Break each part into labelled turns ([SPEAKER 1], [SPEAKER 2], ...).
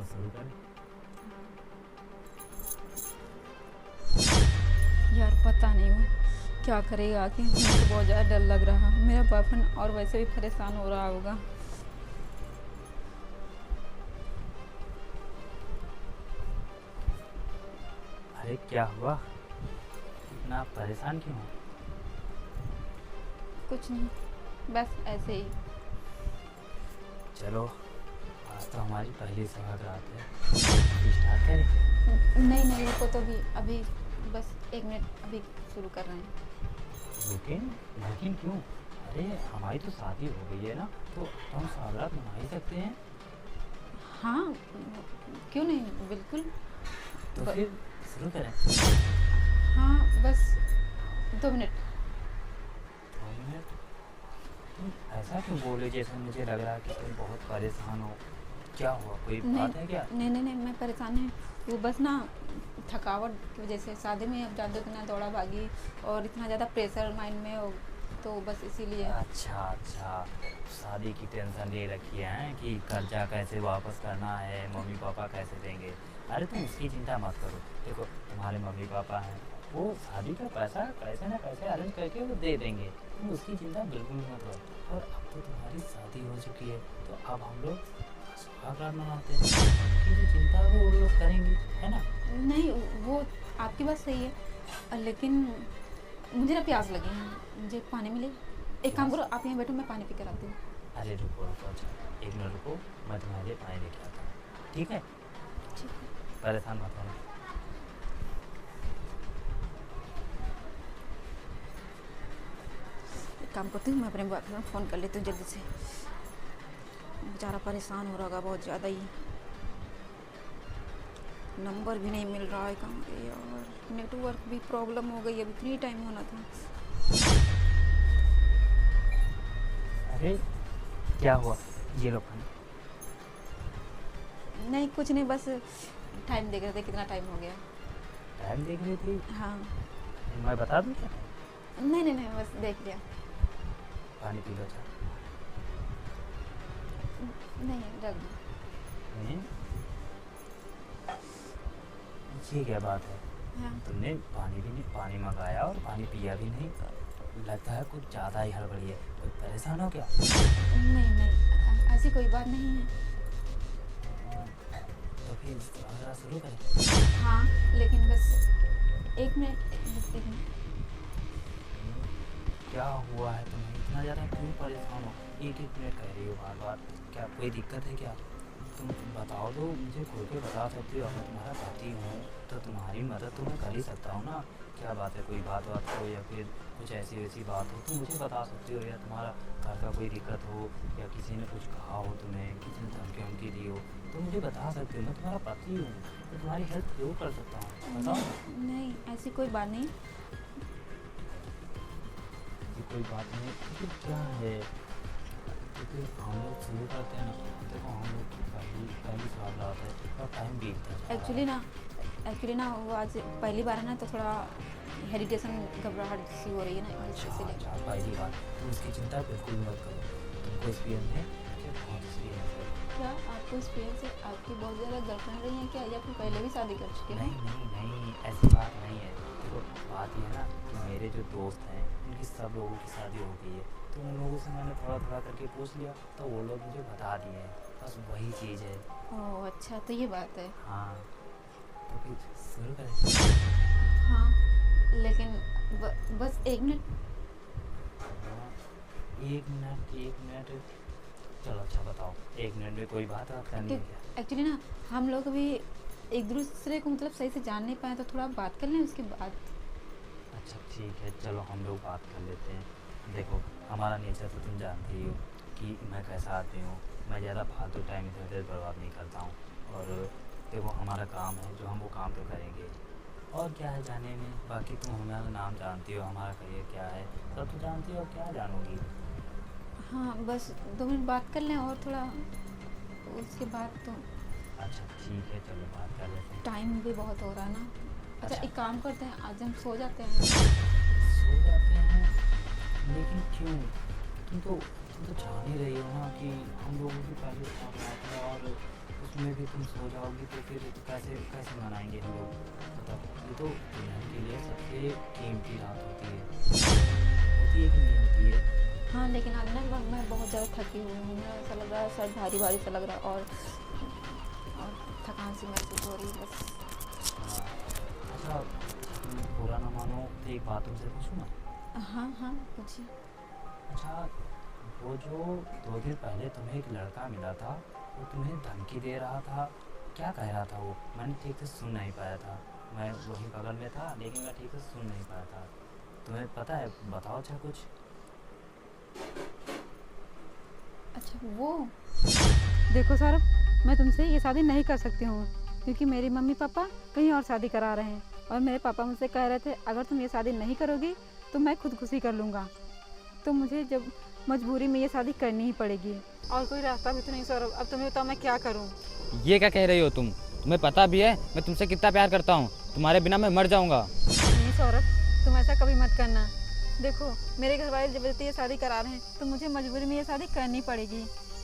[SPEAKER 1] तो शुरू करें।
[SPEAKER 2] यार पता नहीं वो क्या करेगा आगे, मुझे तो बहुत ज़्यादा डर लग रहा। मेरा बॉयफ्रेंड और वैसे भी परेशान हो रहा होगा।
[SPEAKER 1] अरे क्या हुआ, इतना परेशान क्यों हो?
[SPEAKER 2] कुछ नहीं, बस ऐसे ही।
[SPEAKER 1] चलो, आज तो हमारी पहली सौगात है, अभी स्टार्ट करें।
[SPEAKER 2] नहीं नहीं, रुको तो अभी अभी बस 1 मिनट, अभी शुरू कर रहे हैं।
[SPEAKER 1] लेकिन लेकिन क्यों? अरे हमारी तो शादी हो गई है ना, तो हम सौगात मना ही सकते हैं।
[SPEAKER 2] हाँ, क्यों नहीं, बिल्कुल।
[SPEAKER 1] तो
[SPEAKER 2] ब,
[SPEAKER 1] फिर शुरू करें।
[SPEAKER 2] हाँ बस 2 मिनट।
[SPEAKER 1] 2 मिनट? तुम ऐसा क्यों बोले जैसे मुझे लग रहा है कि तुम बहुत परेशान हो। क्या हुआ, कोई
[SPEAKER 2] नहीं
[SPEAKER 1] बात है क्या?
[SPEAKER 2] नहीं नहीं नहीं, मैं परेशान नहीं। वो बस ना थकावट की वजह से, शादी में अब जानते हो इतना दौड़ा भागी और इतना ज़्यादा प्रेशर माइंड में हो, तो बस इसीलिए।
[SPEAKER 1] अच्छा अच्छा, शादी की टेंशन ले रखी है कि कर्जा कैसे वापस करना है, मम्मी पापा कैसे देंगे। अरे तुम उसकी चिंता मत करो। देखो, तुम्हारे मम्मी पापा हैं, वो शादी का पैसा कैसे ना कैसे अरेंज करके वो दे देंगे। तुम उसकी चिंता बिल्कुल मत करो। और अब तो तुम्हारी शादी हो चुकी है, तो अब हम लोग सुहागरात मनाते हैं, उनकी जो चिंता है वो लोग करेंगे, है ना?
[SPEAKER 2] नहीं, वो आपकी बात सही है, लेकिन मुझे ना प्यास लगी है, मुझे पानी मिले। एक काम
[SPEAKER 1] प्यास?
[SPEAKER 2] करो, आप यहाँ बैठो, मैं पानी पी कर आती हूँ।
[SPEAKER 1] अरे रुको रुको, अच्छा 1 मिनट रुको, मैं तुम्हारे लिए पानी लेके आता हूँ, ठीक है?
[SPEAKER 2] ठीक है।
[SPEAKER 1] परेशान मत होना।
[SPEAKER 2] एक काम करती हूँ, मैं अपने बॉयफ्रेंड को फ़ोन कर लेती हूँ जल्दी से। बेचारा परेशान हो रहा होगा बहुत ज़्यादा ही। नंबर भी नहीं मिल रहा है, कहाँ गए यार। नेटवर्क भी प्रॉब्लम हो गई, अब इतनी टाइम होना था।
[SPEAKER 1] अरे क्या हुआ? ये लो पानी।
[SPEAKER 2] नहीं कुछ नहीं, बस टाइम देख रहे थे कितना टाइम हो गया।
[SPEAKER 1] टाइम देख रही थी?
[SPEAKER 2] हाँ।
[SPEAKER 1] मैं बता दूँ क्या?
[SPEAKER 2] नहीं नहीं नहीं, बस देख लिया।
[SPEAKER 1] पानी पी लो, अच्छा।
[SPEAKER 2] नहीं रख दो।
[SPEAKER 1] नहीं, ये क्या बात है?
[SPEAKER 2] हाँ।
[SPEAKER 1] तुमने पानी भी नहीं, पानी मंगाया और पानी पिया भी नहीं। लगता है कुछ ज़्यादा ही हड़बड़ी है। कोई परेशान हो क्या?
[SPEAKER 2] नहीं नहीं, ऐसी कोई बात नहीं है।
[SPEAKER 1] तो फिर ज़रा शुरू करें।
[SPEAKER 2] हाँ, लेकिन बस 1 मिनट, बस 1 मिनट।
[SPEAKER 1] क्या हुआ है, तुम्हें इतना ज़्यादा क्यों परेशान हो? एक एक मिनट कह रही हो बार बार। क्या कोई दिक्कत है क्या? तुम बताओ तो, मुझे खुल के बता सकती हो। मैं तुम्हारा पति हूँ, तो तुम्हारी मदद तो मैं कर ही सकता हूँ ना। क्या बात है, कोई बात हो या फिर कुछ ऐसी वैसी बात हो तो मुझे बता सकती हो, या तुम्हारा घर का कोई दिक्कत हो, या किसी ने कुछ कहा हो तुम्हें, किसी ने धमकी वमकी दी हो, तो मुझे बता सकते हो। मैं तुम्हारा पति हूँ, तो तुम्हारी हेल्प जरूर कर सकता हूँ, बताओ।
[SPEAKER 2] नहीं, ऐसी कोई बात नहीं।
[SPEAKER 1] ये कोई बात नहीं, तो क्या है? क्योंकि हम लोग शुरू करते हैं ना, देखो हम लोग की पहली पहली सौगात है और टाइम बीतता जा रहा
[SPEAKER 2] एक्चुअली
[SPEAKER 1] है।
[SPEAKER 2] ना एक्चुअली ना वो आज पहली बार है ना, तो थोड़ा हेरिटेशन, घबराहट सी हो रही है ना,
[SPEAKER 1] अच्छा
[SPEAKER 2] इसीलिए।
[SPEAKER 1] अच्छा, पहली बार तुम इसकी चिंता बिल्कुल मत करो। तुमको एक्सपीरियंस है क्या? बहुत एक्सपीरियंस है।
[SPEAKER 2] क्या आपको एक्सपीरियंस है? आपकी बहुत ज़्यादा गर्लफ्रेंड रही हैं क्या, या फिर पहले भी शादी कर चुके हैं?
[SPEAKER 1] नहीं नहीं नहीं, ऐसी बात नहीं है। देखो, बात ये है ना कि मेरे जो दोस्त हैं उनकी सब लोगों की शादी हो गई है, तो उन लोगों से मैंने थोड़ा थोड़ा करके पूछ लिया, तो वो लोग मुझे बता दिए हैं। बस वही चीज़ है।
[SPEAKER 2] ओह अच्छा, तो ये बात है।
[SPEAKER 1] हाँ, तो फिर शुरू करें।
[SPEAKER 2] हाँ, लेकिन बस 1 मिनट।
[SPEAKER 1] हाँ, 1 मिनट 1 मिनट। चलो अच्छा बताओ, 1 मिनट में कोई बात करनी है क्या?
[SPEAKER 2] एक्चुअली ना हम लोग अभी एक दूसरे को मतलब सही से जान नहीं पाए, तो थोड़ा बात कर लें उसके बाद।
[SPEAKER 1] अच्छा ठीक है, चलो हम लोग बात कर लेते हैं। देखो, हमारा नेचर तो तुम जानती ही हो कि मैं कैसा आदमी हूँ। मैं ज़्यादा फालतू टाइम इधर उधर बर्बाद नहीं करता हूँ। और देखो, हमारा काम है जो हम वो काम तो करेंगे। और क्या है जाने में, बाकी तुम हमारा नाम जानती हो, हमारा करियर क्या है सब तो जानती हो, क्या जानोगी?
[SPEAKER 2] हाँ बस 2 मिनट बात कर लें, और थोड़ा उसके बाद तो
[SPEAKER 1] अच्छा ठीक है, चलो बात कर लेते हैं।
[SPEAKER 2] टाइम भी बहुत हो रहा है ना। अच्छा
[SPEAKER 1] अच्छा,
[SPEAKER 2] एक काम करते हैं, आज हम सो जाते हैं।
[SPEAKER 1] सो जाते हैं? लेकिन क्यों? तुम तो जान ही रही हो ना कि हम लोगों की पहली मुलाकात है, और में भी तुम सो जाओगी तो फिर कैसे कैसे मनाएंगे हम लोग? बताओ, ये तो दुल्हन के लिए सबसे कीमती रात होती है कि नहीं होती है?
[SPEAKER 2] हाँ, लेकिन आज ना मैं बहुत ज़्यादा थकी हुई हूँ। मुझे ऐसा लग रहा है, सर भारी भारी सा लग रहा है और थकान सी महसूस हो रही है बस।
[SPEAKER 1] हाँ, अच्छा, तुम बुरा ना मानो तो एक बात तुमसे पूछूँ ना?
[SPEAKER 2] हाँ हाँ, पूछिए।
[SPEAKER 1] अच्छा, वो जो 2 दिन पहले तुम्हें एक लड़का मिला था, वो तुम्हें धमकी दे रहा था, क्या कह रहा था वो? मैंने ठीक से सुन नहीं पाया था, मैं वहीं बगल में था लेकिन मैं ठीक से सुन नहीं पाया था। तुम्हें पता है? बताओ अच्छा कुछ।
[SPEAKER 2] अच्छा, वो देखो सौरभ, मैं तुमसे ये शादी नहीं कर सकती हूँ क्योंकि मेरी मम्मी पापा कहीं और शादी करा रहे हैं और मेरे पापा मुझसे कह रहे थे अगर तुम ये शादी नहीं करोगी तो मैं खुदकुशी कर लूँगा। तो मुझे जब मजबूरी में ये शादी करनी ही पड़ेगी और कोई रास्ता भी तो नहीं सौरभ। अब तुम्हें बताओ मैं क्या करूँ?
[SPEAKER 3] ये क्या कह रही हो तुम? तुम्हें पता भी है मैं तुमसे कितना प्यार करता हूँ। तुम्हारे बिना मैं मर जाऊँगा।
[SPEAKER 2] नहीं सौरभ, तुम ऐसा कभी मत करना। देखो, मेरे घर वाले जबरदस्ती ये शादी करा रहे हैं तो मुझे मजबूरी में ये शादी करनी पड़ेगी।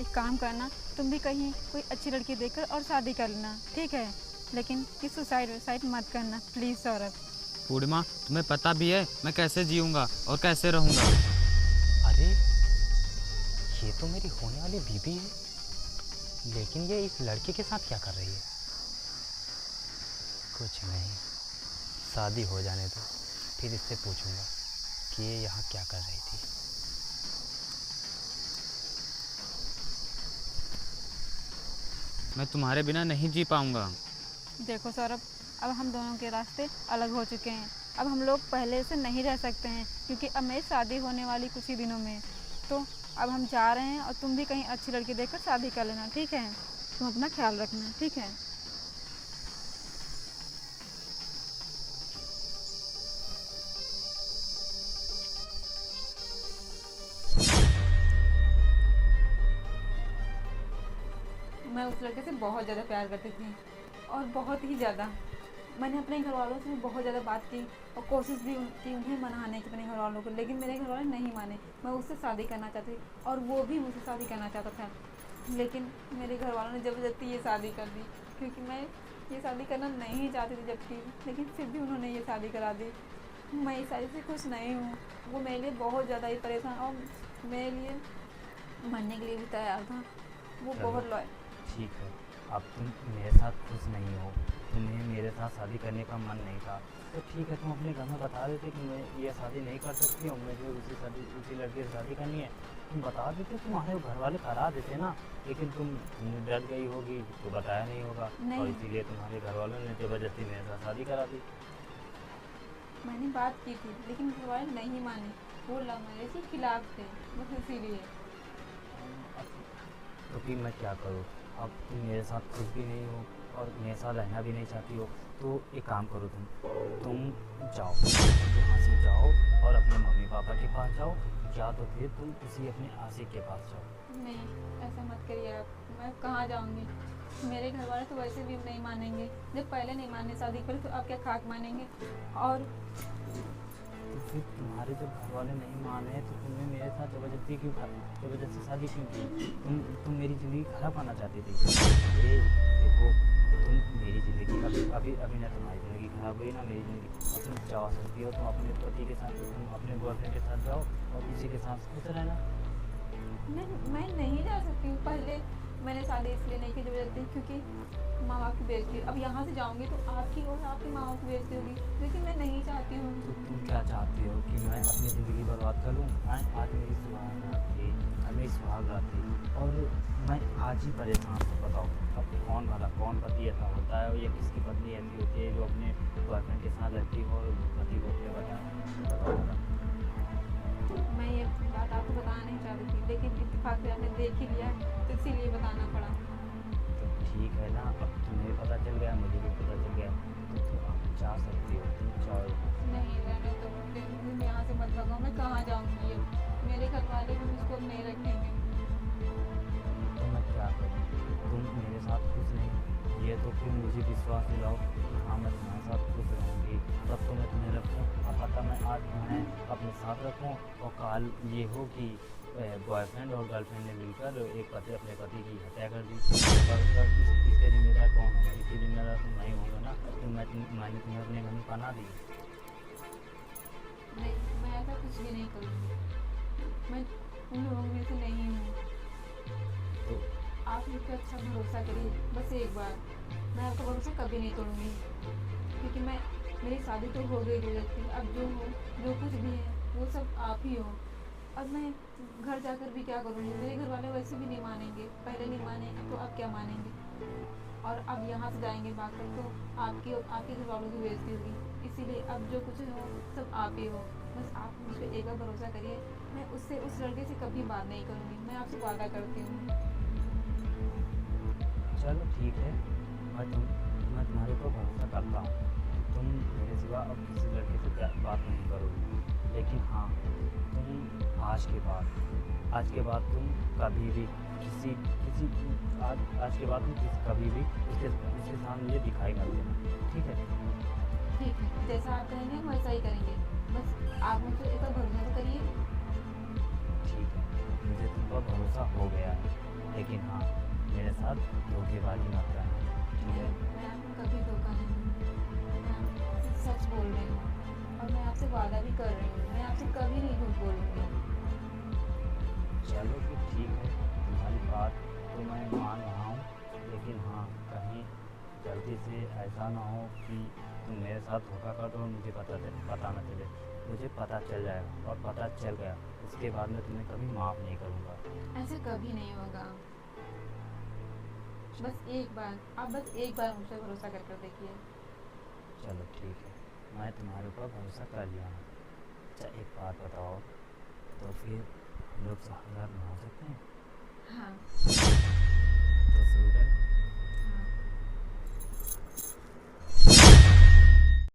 [SPEAKER 2] एक काम करना, तुम भी कहीं कोई अच्छी लड़की देखकर और शादी कर लेना, ठीक है? लेकिन किस सुसाइड मत करना प्लीज़ सौरभ।
[SPEAKER 3] पूर्णिमा, तुम्हें पता भी है मैं कैसे जीऊँगा और कैसे रहूँगा।
[SPEAKER 1] अरे, ये तो मेरी होने वाली बीबी है, लेकिन ये इस लड़के के साथ क्या कर रही है? कुछ नहीं, शादी हो जाने दो, फिर इससे पूछूंगा कि ये यहाँ क्या कर रही थी।
[SPEAKER 3] मैं तुम्हारे बिना नहीं जी पाऊँगा।
[SPEAKER 2] देखो सौरभ, अब हम दोनों के रास्ते अलग हो चुके हैं। अब हम लोग पहले से नहीं रह सकते हैं क्योंकि अब मेरी शादी होने वाली कुछ ही दिनों में। तो अब हम जा रहे हैं और तुम भी कहीं अच्छी लड़की देखकर शादी कर लेना, ठीक है? तुम अपना ख्याल रखना, ठीक है? मैं उस लड़के से बहुत ज़्यादा प्यार करती थी और बहुत ही ज़्यादा। मैंने अपने घर वालों से बहुत ज़्यादा बात की और कोशिश भी की उन्हें मनाने की अपने घर वालों को, लेकिन मेरे घर वाले नहीं माने। मैं उससे शादी करना चाहती थी और वो भी मुझसे शादी करना चाहता था, लेकिन मेरे घर वालों ने ज़बरदस्ती ये शादी कर दी क्योंकि मैं ये शादी करना नहीं चाहती थी जबकि, लेकिन फिर भी उन्होंने ये शादी करा दी। मैं इस शादी से खुश नहीं हूँ। वो मेरे लिए बहुत ज़्यादा ही परेशान और मेरे लिए मरने के लिए भी तैयार था। वो
[SPEAKER 1] चलो,
[SPEAKER 2] बहुत लॉयल।
[SPEAKER 1] ठीक है, अब तुम मेरे साथ खुश नहीं हो, तुम्हें मेरे साथ शादी करने का मन नहीं था, तो ठीक है, तुम अपने घर में बता देते कि मैं ये शादी नहीं कर सकती हूँ, मुझे उसी लड़के से शादी करनी है। तुम बता देते, तुम्हारे घर वाले करा देते ना, लेकिन तुम डर गई होगी तो बताया नहीं होगा, और
[SPEAKER 2] नहीं,
[SPEAKER 1] इसीलिए तुम्हारे घर वालों ने ज़बरदस्ती मेरे साथ शादी करा दी।
[SPEAKER 2] मैंने बात की थी लेकिन घर वाले नहीं माने। वो लव मैरिज के खिलाफ थे, बस इसीलिए।
[SPEAKER 1] तो फिर मैं क्या करूँ? अब तुम मेरे साथ खुश भी नहीं हो और मेरे साथ रहना भी नहीं चाहती हो, तो एक काम करो, तुम जाओ, यहाँ से जाओ और अपने मम्मी पापा के पास जाओ, या तो फिर तुम किसी अपने आशिक के पास जाओ।
[SPEAKER 2] नहीं, ऐसा मत करिए आप। मैं कहाँ जाऊँगी? मेरे घर वाले तो वैसे भी नहीं मानेंगे। जब पहले नहीं माने शादी पर तो आप क्या खाक मानेंगे? और
[SPEAKER 1] तो फिर तुम्हारे जब घर वाले नहीं माने तो तुमने मेरे साथ ज़बरदस्ती शादी क्यों की? तुम मेरी ज़िंदगी खराब करना चाहती थी। ये देखो, तुम मेरी ज़िंदगी अभी अभी ना तुम्हारी ज़िंदगी खराब हुई ना मेरी ज़िंदगी। और तुम जा सकती हो, तुम अपने पति के साथ, तुम अपने बॉयफ्रेंड के साथ जाओ और किसी के साथ खुश रहना।
[SPEAKER 2] मैं नहीं जा सकती हूँ। पहले मैंने शादी इसलिए नहीं की ज़बरदस्ती क्योंकि माँ बाप की बेइज्जती। अब यहाँ से जाऊँगी तो आपकी और आपकी माँ बाप की बेइज्जती होगी, लेकिन मैं नहीं चाहती हूँ।
[SPEAKER 1] तो तुम क्या चाहती हो कि मैं अपनी ज़िंदगी बर्बाद कर लूँ? आज मेरी सुहाग रात थी, आज मेरी सुहाग रात थी और मैं आज ही परेशान हूँ। बताओ, अब कौन पति ऐसा होता है या किसकी पत्नी ऐसी होती है जो अपने बॉयफ्रेंड के साथ रहती हो और पति को अपने बताओ जरा।
[SPEAKER 2] मैं ये बात आपको बताना नहीं चाहती थी, लेकिन इत्तेफाक से आपने देख ही लिया तो इसीलिए बताना पड़ा।
[SPEAKER 1] तो ठीक है ना, अब तुम्हें पता चल गया, मुझे भी पता चल गया, तो तुम अब जा सकती हो, तुम जाओ।
[SPEAKER 2] नहीं रहने दो, तुम यहाँ से मत भगाओ। मैं कहाँ जाऊँगी? मेरे घर वाले भी मुझको नहीं रखेंगे।
[SPEAKER 1] तो मैं क्या करूँ? तुम मेरे साथ खुश नहीं, ये तो फिर मुझे विश्वास दिलाओ कि हाँ मैं तुम्हारे साथ खुश रहूँगी, तब तो मैं तुम्हें रखूँ। अब पता मैं आज तुम्हें अपने साथ रखूँ और कल ये हो कि बॉयफ्रेंड और गर्लफ्रेंड ने मिलकर अपने पति की हत्या कर दी। और इस मैंने तुम्हें अपने घर में पनाह दी।
[SPEAKER 2] नहीं, मैं ऐसा कुछ भी नहीं करूँगी। मैं उन लोगों में से नहीं हूँ।
[SPEAKER 1] तो
[SPEAKER 2] आप मुझ पर अच्छा भरोसा करिए, बस एक बार। मैं आपका भरोसा कभी नहीं तोड़ूंगी, क्योंकि मेरी शादी तो हो गई दो थी। अब जो कुछ भी है वो सब आप ही हो। अब मैं घर जाकर भी क्या करूँगी? मेरे घर वाले वैसे भी नहीं मानेंगे, पहले नहीं माने तो अब क्या मानेंगे? और अब यहाँ से जाएंगे भागकर तो आपके घर वालों की बेइज्जती होगी। इसीलिए अब जो कुछ हो सब आप ही हो। बस आप मुझ पर एक बार भरोसा करिए। मैं उस लड़के से कभी बात नहीं करूँगी, मैं आपसे वादा करती हूँ।
[SPEAKER 1] चलो ठीक है, मैं तुम्हारे ऊपर भरोसा करता हूँ। तुम मेरे सिवा अब किसी लड़के से बात नहीं करोगी। लेकिन हाँ, तुम आज के बाद तुम कभी भी आज के बाद तुम कभी भी उसके सामने दिखाई मत देना, ठीक है?
[SPEAKER 2] ठीक है, जैसा आप कहेंगे हम वैसा ही करेंगे। बस आप मुझ पर एक बार भरोसा तो करिए।
[SPEAKER 1] ठीक है, मुझे तुम पर भरोसा हो गया है। लेकिन हाँ, मेरे साथ धोखेबाजी मत करना, ठीक है?
[SPEAKER 2] मैं आपको कभी धोखा नहीं दूँगी। मैं आपसे सच बोल रही हूँ और मैं आपसे वादा भी कर रही हूँ। मैं आपसे कभी नहीं झूठ बोलूँगी।
[SPEAKER 1] चलो फिर ठीक है, तुम्हारी बात तो मैं मान रहा हूँ। लेकिन हाँ, कहीं गलती से ऐसा ना हो कि तुम मेरे साथ धोखा कर दो और मुझे पता ना चले। मुझे पता चल जाएगा और पता चल गया, उसके बाद मैं तुम्हें कभी माफ़ नहीं करूँगा।
[SPEAKER 2] ऐसा कभी नहीं होगा। बस एक बार, आप बस एक बार मुझ पर भरोसा कर देखिए।
[SPEAKER 1] चलो ठीक है, मैं तुम्हारे ऊपर भरोसा कर लिया हूँ। अच्छा एक बात बताओ, तो फिर हम लोग साथ में हो सकते हैं?
[SPEAKER 2] हाँ।
[SPEAKER 1] तो शुरू करें।